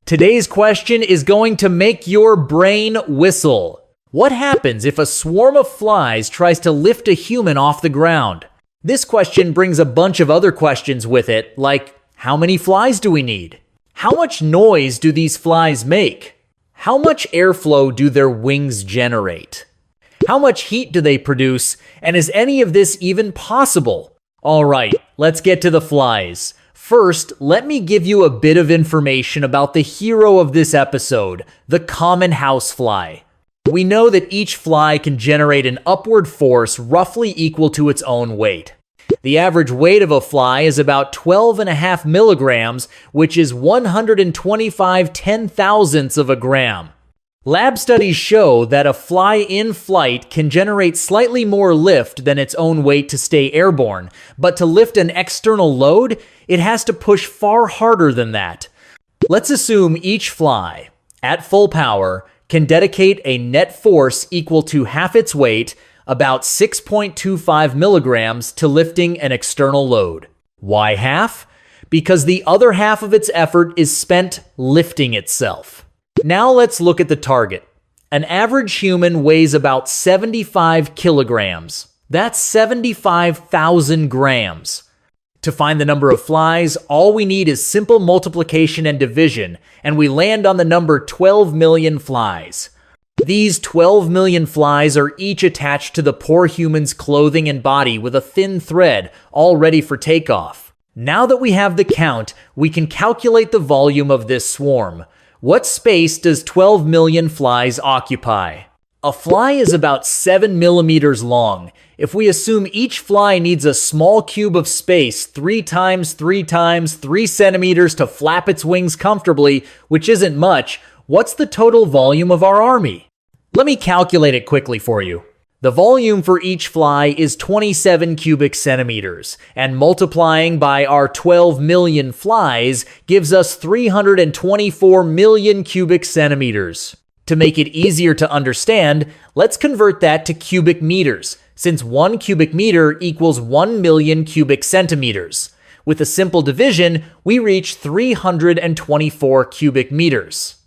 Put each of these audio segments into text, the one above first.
Today's question is going to make your brain whistle. What happens if a swarm of flies tries to lift a human off the ground? This question brings a bunch of other questions with it, like how many flies do we need? How much noise do these flies make? How much airflow do their wings generate? How much heat do they produce? And is any of this even possible? All right, let's get to the flies. First, let me give you a bit of information about the hero of this episode, the common housefly. We know that each fly can generate an upward force roughly equal to its own weight. The average weight of a fly is about 12.5 milligrams, which is 125 ten-thousandths of a gram. Lab studies show that a fly in flight can generate slightly more lift than its own weight to stay airborne, but to lift an external load, it has to push far harder than that. Let's assume each fly, at full power, can dedicate a net force equal to half its weight, about 6.25 milligrams, to lifting an external load. Why half? Because the other half of its effort is spent lifting itself. Now let's look at the target. An average human weighs about 75 kilograms. That's 75,000 grams. To find the number of flies, all we need is simple multiplication and division, and we land on the number 12 million flies. These 12 million flies are each attached to the poor human's clothing and body with a thin thread, all ready for takeoff. Now that we have the count, we can calculate the volume of this swarm. What space does 12 million flies occupy? A fly is about 7 millimeters long. If we assume each fly needs a small cube of space 3 times 3 times 3 centimeters to flap its wings comfortably, which isn't much, what's the total volume of our army? Let me calculate it quickly for you. The volume for each fly is 27 cubic centimeters, and multiplying by our 12 million flies gives us 324 million cubic centimeters. To make it easier to understand, let's convert that to cubic meters, since 1 cubic meter equals 1 million cubic centimeters. With a simple division, we reach 324 cubic meters.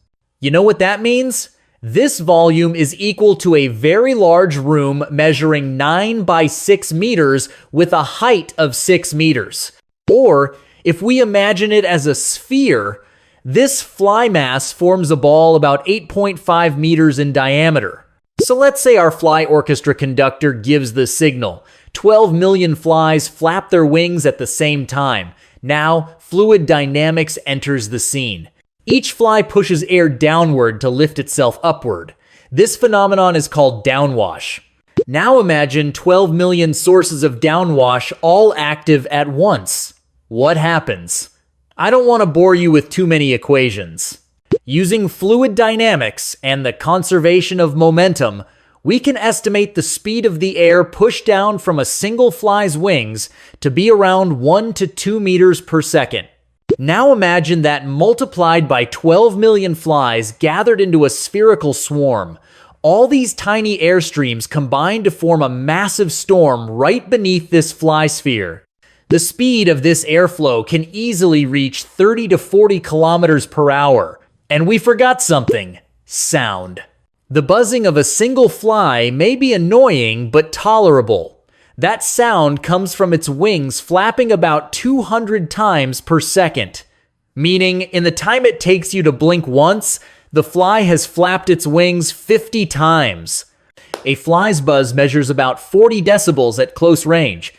You know what that means? This volume is equal to a very large room measuring 9 by 6 meters with a height of 6 meters. Or, if we imagine it as a sphere, this fly mass forms a ball about 8.5 meters in diameter. So let's say our fly orchestra conductor gives the signal. 12 million flies flap their wings at the same time. Now, fluid dynamics enters the scene. Each fly pushes air downward to lift itself upward. This phenomenon is called downwash. Now imagine 12 million sources of downwash all active at once. What happens? I don't want to bore you with too many equations. Using fluid dynamics and the conservation of momentum, we can estimate the speed of the air pushed down from a single fly's wings to be around 1 to 2 meters per second. Now imagine that multiplied by 12 million flies gathered into a spherical swarm. All these tiny air streams combine to form a massive storm right beneath this fly sphere. The speed of this airflow can easily reach 30 to 40 kilometers per hour. And we forgot something: sound. The buzzing of a single fly may be annoying but tolerable. That sound comes from its wings flapping about 200 times per second. Meaning, in the time it takes you to blink once, the fly has flapped its wings 50 times. A fly's buzz measures about 40 decibels at close range.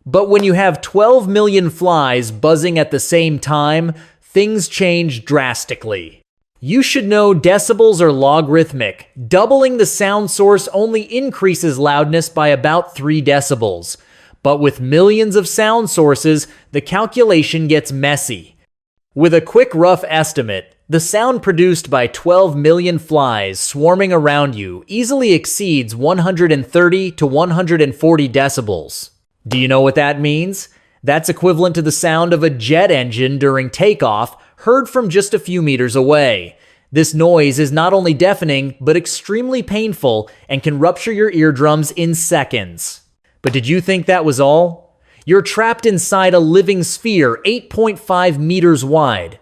But when you have 12 million flies buzzing at the same time, things change drastically. You should know decibels are logarithmic. Doubling the sound source only increases loudness by about 3 decibels. But with millions of sound sources, the calculation gets messy. With a quick rough estimate, the sound produced by 12 million flies swarming around you easily exceeds 130 to 140 decibels. Do you know what that means? That's equivalent to the sound of a jet engine during takeoff, heard from just a few meters away. This noise is not only deafening, but extremely painful and can rupture your eardrums in seconds. But did you think that was all? You're trapped inside a living sphere 8.5 meters wide.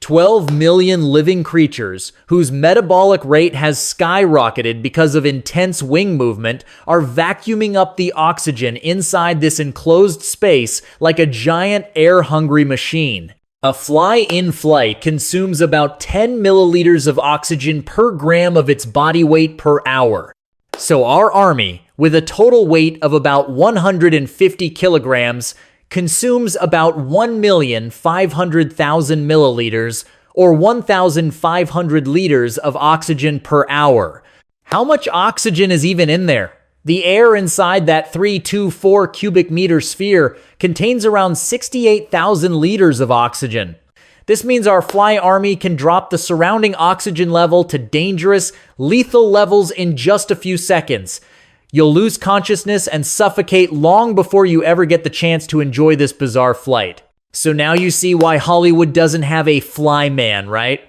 12 million living creatures whose metabolic rate has skyrocketed because of intense wing movement are vacuuming up the oxygen inside this enclosed space like a giant air-hungry machine. A fly in flight consumes about 10 milliliters of oxygen per gram of its body weight per hour. So our army, with a total weight of about 150 kilograms, consumes about 1,500,000 milliliters or 1,500 liters of oxygen per hour. How much oxygen is even in there? The air inside that 324 cubic meter sphere contains around 68,000 liters of oxygen. This means our fly army can drop the surrounding oxygen level to dangerous, lethal levels in just a few seconds. You'll lose consciousness and suffocate long before you ever get the chance to enjoy this bizarre flight. So now you see why Hollywood doesn't have a fly man, right?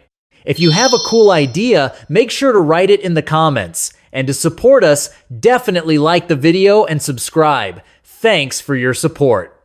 If you have a cool idea, make sure to write it in the comments. And to support us, definitely like the video and subscribe. Thanks for your support.